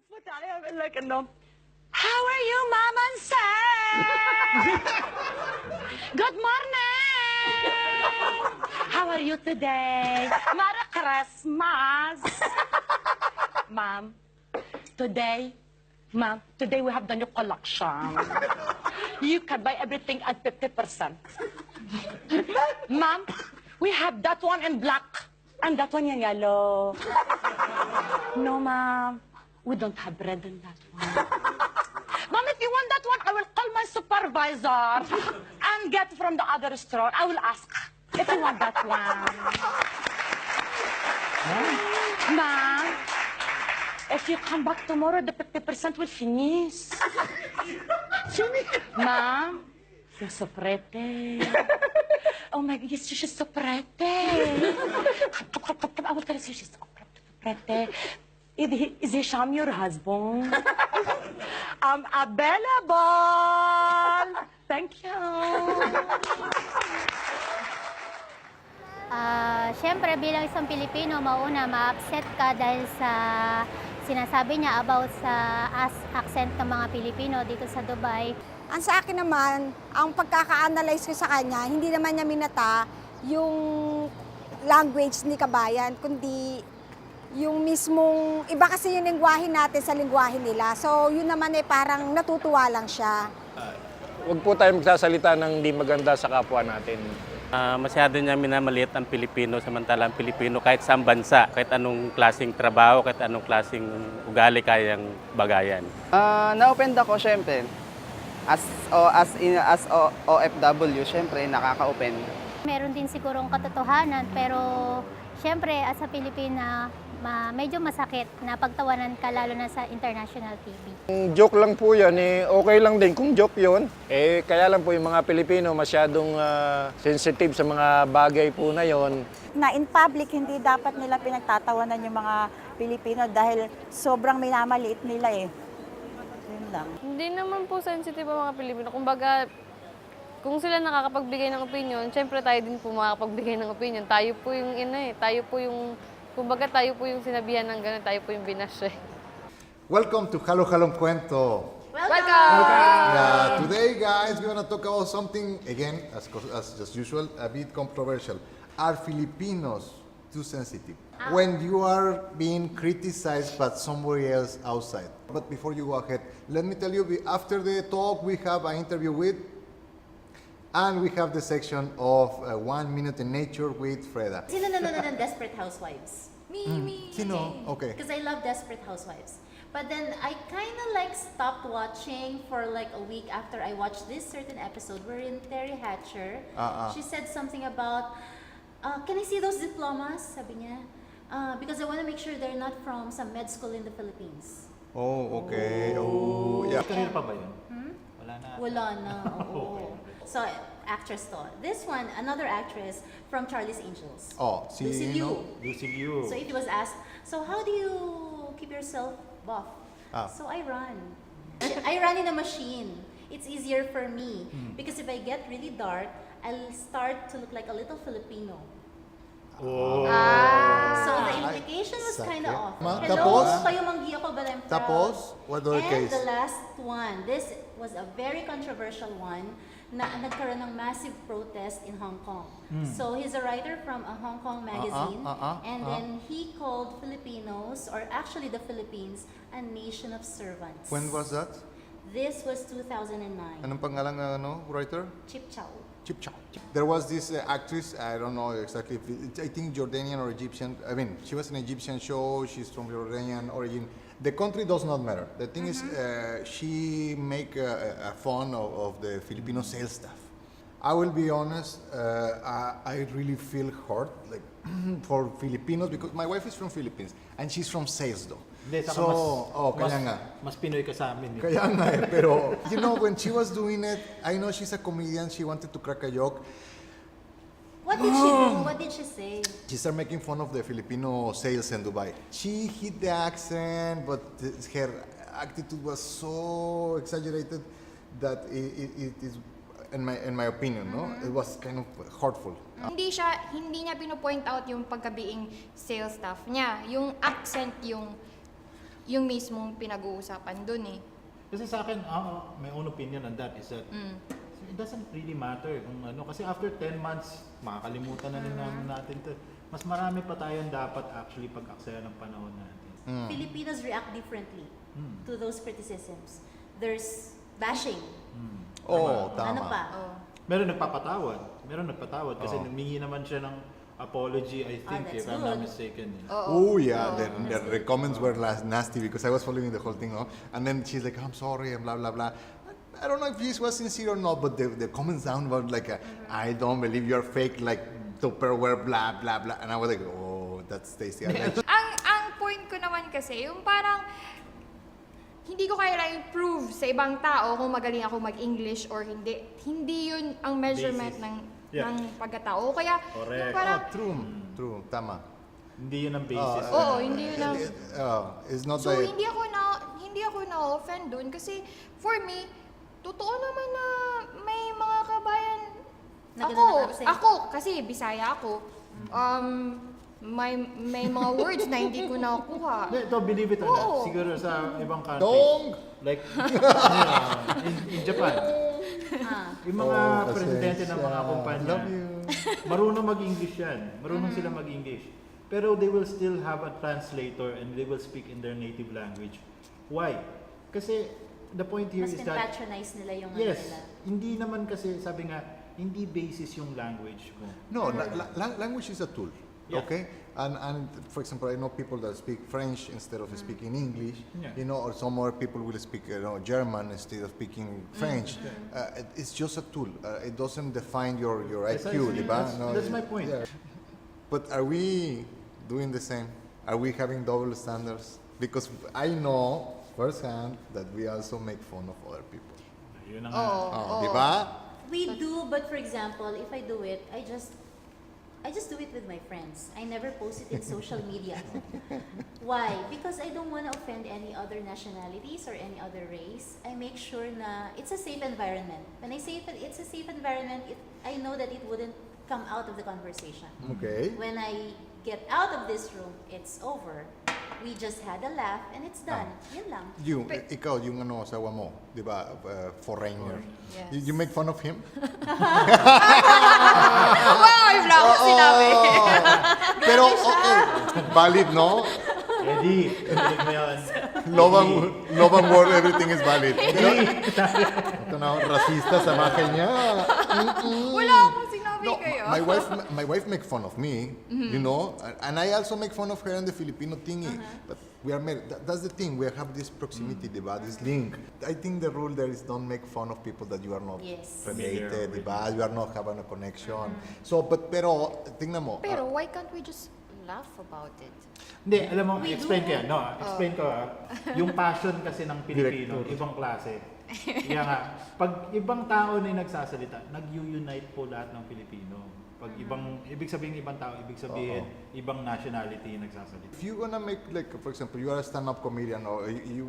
Like, how are you, Mom and Sam? Good morning. How are you today? Merry Christmas. Mom, today we have the new collection. You can buy everything at 50%. Mom, we have that one in black and that one in yellow. No, Mom, we don't have red in that one. Mom, if you want that one, I will call my supervisor and get from the other store. I will ask if you want that one. Mom, if you come back tomorrow, the 50% will finish. Mom, you're so pretty. Oh my God, yes, she's so pretty. I will tell you, she's so pretty. Is Hisham your husband? I'm available. Thank you. Siyempre, bilang isang Pilipino, mauna, ma-upset ka dahil sa sinasabi niya about sa accent ng mga Pilipino dito sa Dubai. Ang sa akin naman, ang pagkaka-analyze ko sa kanya, hindi naman niya minata yung language ni kabayan, kundi yung mismong, iba kasi yung lingwahe natin sa lingwahe nila. So yun naman parang natutuwa lang siya. Huwag po tayo magsasalita ng hindi maganda sa kapwa natin. Masyado niya minamaliit ang Pilipino, samantalang Pilipino kahit saan bansa, kahit anong klaseng trabaho, kahit anong klaseng ugali kayang bagayan. Na-offend ako syempre. As OFW, syempre nakaka-offend. Meron din sigurong katotohanan, pero siyempre, as a Pilipina, medyo masakit na pagtawanan ka lalo na sa international TV. Joke lang po yan, okay lang din kung joke yun. Kaya lang po yung mga Pilipino masyadong sensitive sa mga bagay po na yon. Na in public, hindi dapat nila pinagtatawanan yung mga Pilipino dahil sobrang minamaliit nila eh. Yun lang. Hindi naman po sensitive ang mga Pilipino. Kumbaga, kung sila nakakapagbigay ng opinion, syempre tayo din po makakapagbigay ng opinion. Tayo po yung tayo po yung, kumbaga tayo po yung sinabihan ng gano'n, tayo po yung binash. Welcome to Halo Halong Cuento. Welcome! Today, guys, we're gonna talk about something, again, as usual, a bit controversial. Are Filipinos too sensitive? When you are being criticized by somebody else outside. But before you go ahead, let me tell you, after the talk, we have an interview with and we have the section of 1 Minute in Nature with Freda. Sino nanonood ng Desperate Housewives? Me. Sino? Okay. Because I love Desperate Housewives. But then I kind of like stopped watching for like a week after I watched this certain episode wherein Terry Hatcher, she said something about, can I see those diplomas? Sabi niya. Because I want to make sure they're not from some med school in the Philippines. Oh, okay. Oh, yeah. Kanina pa ba yun? Wala na. Oo. So, actress to. This one, another actress from Charlie's Angels. Oh, Lucy Liu. Lucy Liu. So it was asked, so how do you keep yourself buff? So I run. I run in a machine. It's easier for me. Because if I get really dark, I'll start to look like a little Filipino. Oh. So the implication was kind of off. Tapos? Hello, kayo manggi ako, but I'm proud. Tapos, what other And case? the last one, this was a very controversial one na nagkaroon ng massive protest in Hong Kong. So he's a writer from a Hong Kong magazine, and then he called Filipinos, or actually the Philippines, a nation of servants. When was that? This was 2009. Anong pangalan ng writer? Chip Chow. Chip Chow. There was this actress, I don't know exactly, I think Jordanian or Egyptian. I mean, she was an Egyptian show, she's from Jordanian origin. The country does not matter. The thing is, she make a fun of the Filipino sales staff. I will be honest, I really feel hurt like for Filipinos because my wife is from Philippines and she's from sales though. Kaya nga. Mas Pinoy ka sa amin. Kaya nga pero you know, when she was doing it, I know she's a comedian, she wanted to crack a joke. What did she do? What did she say? She started making fun of the Filipino sales in Dubai. She hit the accent, but her attitude was so exaggerated that it is, in my opinion, no, it was kind of hurtful. Hindi niya pino-point out yung pagkabeing sales staff niya. Yung accent, yung yung mismong pinag-uusapan dun eh. Kasi sa akin, my own opinion on that is that it doesn't really matter kung ano. Kasi after 10 months, makakalimutan na rin natin to. Mas marami pa tayong dapat actually pag-aksaya ng panahon natin. Filipinos react differently to those criticisms. There's bashing. Tama. Ano pa? Meron nagpatawad kasi humingi naman siya ng apology, I think, if I'm not mistaken. Oh yeah, the comments were nasty because I was following the whole thing, and then she's like, "I'm sorry," and blah blah blah. I don't know if this was sincere or not, but the comments down were like, "I don't believe you're fake, like Tupperware, blah blah blah," and I was like, "Oh, that's tasty." Ang point ko naman kasi, yung parang hindi ko kailangan i-prove sa ibang tao kung magaling ako mag-English or hindi. Hindi yun ang measurement ng pagkatao. Kaya yung parang True, tama. Hindi yun ang basis. hindi yun ang It's not So hindi ako na-offend dun kasi for me, totoo naman na may mga kabayan ako kasi Bisaya ako. May mga words na hindi ko nakuha. Ito, believe it or not, siguro sa ibang countries. Dong! Like, in Japan. Yung mga presidente ng mga kumpanya, marunong mag-English yan. Marunong sila mag-English. Pero they will still have a translator and they will speak in their native language. Why? Kasi the point here is that... Mas patronize nila yung yes, nila. hindi naman kasi, sabi nga, hindi basis yung language mo. No, language is a tool. Yeah. Okay, and for example, I know people that speak French instead of speaking English. Yeah. Or some more people will speak German instead of speaking French. It's just a tool. It doesn't define your IQ, diba? That's my point. Yeah. But are we doing the same? Are we having double standards? Because I know firsthand that we also make fun of other people. Yun ang nga. Diba? We do, but for example, if I do it, I just do it with my friends. I never post it in social media. Why? Because I don't want to offend any other nationalities or any other race. I make sure na it's a safe environment. When I say that it's a safe environment, I know that it wouldn't come out of the conversation. Okay. When I get out of this room, it's over. We just had a laugh and it's done. Yun lang. Ikaw, yung asawa mo, di ba, foreigner. Yes. You make fun of him? wala akong sinabi. Pero okay, valid, no? Eddie, tuloy mo yan. Love and war, everything is valid. Ito na, rasista sa mga kanya. Wala akong sinabi kayo. My wife make fun of me, and I also make fun of her and the Filipino thingy. But we are married. That's the thing. We have this proximity, diba? This link. I think the rule there is don't make fun of people that you are not related, diba? You are not having a connection. So, pero tingnan mo. Pero why can't we just laugh about it? Hindi, alam mo, explain ko yan. Explain ko yung passion kasi ng Pilipino, ibang klase. Kaya nga, pag ibang tao na yung nagsasalita, nag-unite po lahat ng Pilipino. Pag ibig sabihin ibang tao, ibig sabihin ibang nationality yung nagsasalita. If you wanna make, like, for example, you are a stand-up comedian or you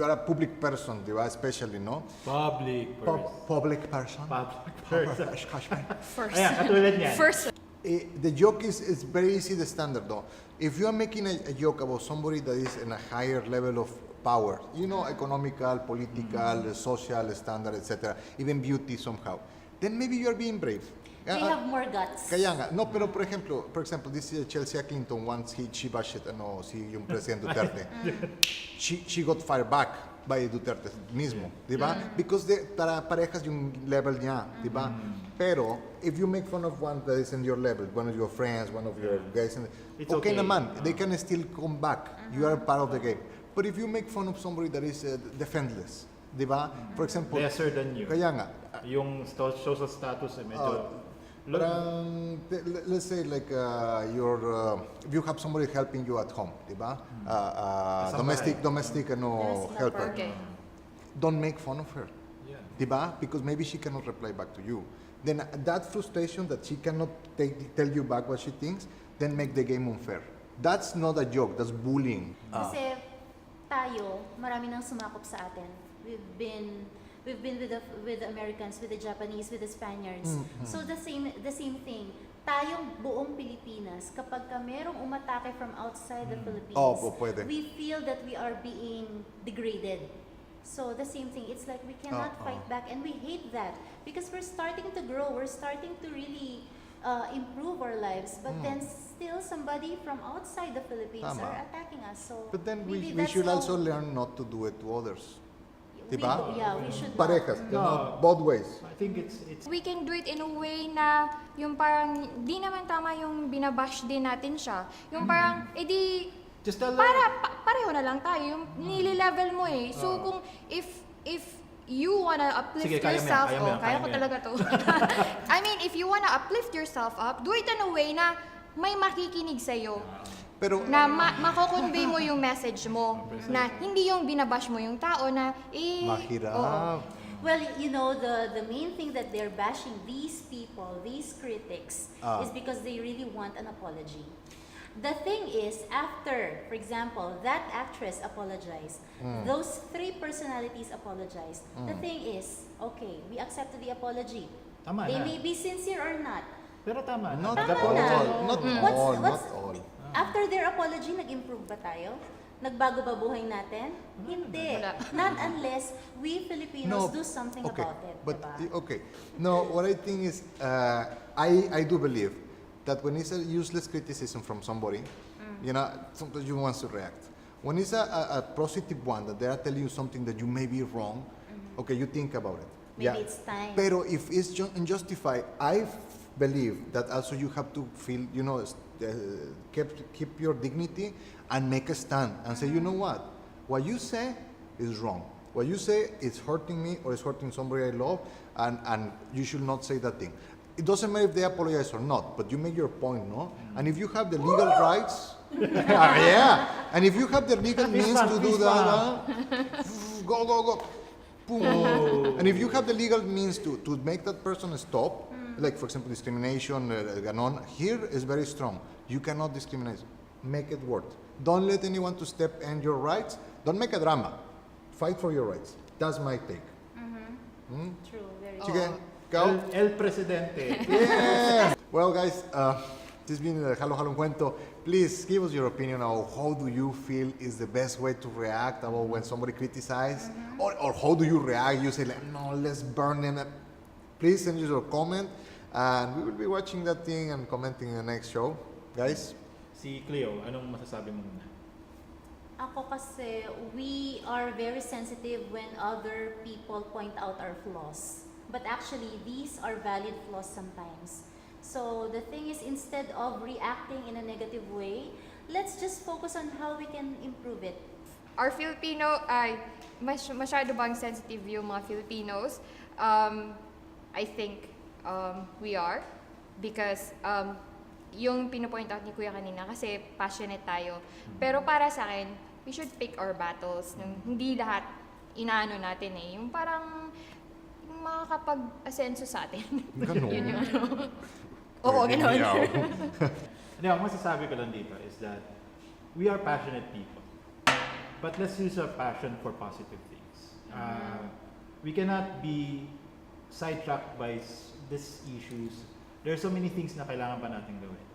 are a public person, diba? Especially, no? Public person. First. Ayan, katulad niyan. The joke is very easy, the standard, though. If you are making a joke about somebody that is in a higher level of power, economical, political, social standard, etc., even beauty somehow, then maybe you are being brave. They have more guts. Kaya nga. No, pero for example, this is Chelsea Clinton, once she bashed yung President Duterte. She got fired back by Duterte mismo, di ba? Because parehas yung level niya, di ba? Pero, if you make fun of one that is in your level, one of your friends, one of your guys, okay naman, they can still come back. You are part of the game. But if you make fun of somebody that is defenseless, di ba? For example, lesser than you. Kaya nga. Yung social status medyo... let's say like if you have somebody helping you at home, di ba? Domestic helper. Okay. Don't make fun of her. Di ba? Because maybe she cannot reply back to you. Then that frustration that she cannot tell you back what she thinks, then make the game unfair. That's not a joke, that's bullying. Kasi tayo, marami nang sumakop sa atin. We've been with the Americans, with the Japanese, with the Spaniards. So the same thing. tayong buong Pilipinas, kapag ka merong umatake from outside the Philippines, pwede. we feel that we are being degraded. So the same thing, it's like we cannot fight back, and we hate that because we're starting to grow, we're starting to really improve our lives, but then still somebody from outside the Philippines Tama. are attacking us. So But then we maybe that's should how also learn not to do it to others. we Diba? we should not. Parejas, both ways. I think it's We can do it in a way na yung parang di naman tama yung binabash din natin siya. Yung parang, edi, just tell pareho na lang tayo. Yung nili-level mo eh. So kung if you wanna uplift Sige, kaya mo yan, yourself, kaya mo yan, kaya kaya ko mo yan. talaga to. I mean, if you wanna uplift yourself up, do it in a way na may makikinig sa'yo. Pero Na mako-convey mo yung message mo. Na hindi yung binabash mo yung tao na mahirap. Well, you know, the main thing that they're bashing these people, these critics, is because they really want an apology. The thing is, after, for example, that actress apologized, those 3 personalities apologized. The thing is, okay, we accepted the apology. Tama They na. may be sincere or not. Pero tama. Not Tama all, na. not all. After their apology, nag-improve ba tayo? Nagbago ba buhay natin? Hindi. Not unless we Filipinos do something about it. But diba? okay, no. What I think is, I do believe that when it's a useless criticism from somebody, you know, sometimes you want to react. When it's a positive one that they are telling you something that you may be wrong, okay, you think about it. Maybe it's time. Pero if it's unjustified, I believe that also you have to feel, you know, keep your dignity and make a stand and say, you know what you say is wrong. What you say is hurting me or is hurting somebody I love, and you should not say that thing. It doesn't matter if they apologize or not, but you make your point, no? And if you have the legal rights, and if you have the legal means to do that, go. Boom. And if you have the legal means to make that person stop, like for example discrimination, ganon, here is very strong. You cannot discriminate. Make it work. Don't let anyone to step in your rights. Don't make a drama. Fight for your rights. That's my take. True, very Sige, true. go. El Presidente. Yeah. Well, guys, this has been Halo Halo Cuento. Please give us your opinion on how do you feel is the best way to react about when somebody criticizes, or how do you react? You say like, no, let's burn them. Please send us your comment, and we will be watching that thing and commenting in the next show, guys. Si Cleo, anong masasabi mo muna? Ako kasi, we are very sensitive when other people point out our flaws. But actually, these are valid flaws sometimes. So the thing is, instead of reacting in a negative way, let's just focus on how we can improve it. Our Filipino, masyado bang sensitive yung mga Filipinos? I think we are. Because yung pinopoint out ni Kuya kanina, kasi passionate tayo. Pero para sa akin, we should pick our battles. Hindi lahat inaano natin eh. Yung parang makakapag-asenso sa atin. Ganon. Yun yung ano. Oo, ganon. Hindi, ang masasabi ko lang dito is that we are passionate people. But let's use our passion for positive things. We cannot be sidetracked by these issues. There are so many things na kailangan pa natin gawin.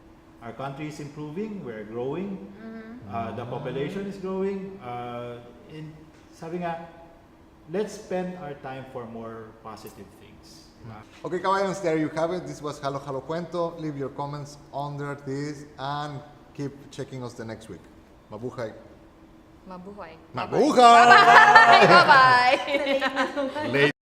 Our country is improving, we're growing, the population is growing, and sabi nga, let's spend our time for more positive things. Okay, caballeros, there you have it. This was Halo Halo Cuento. Leave your comments under this and keep checking us the next week. Mabuhay. Mabuhay. Mabuhay! Bye-bye! Late.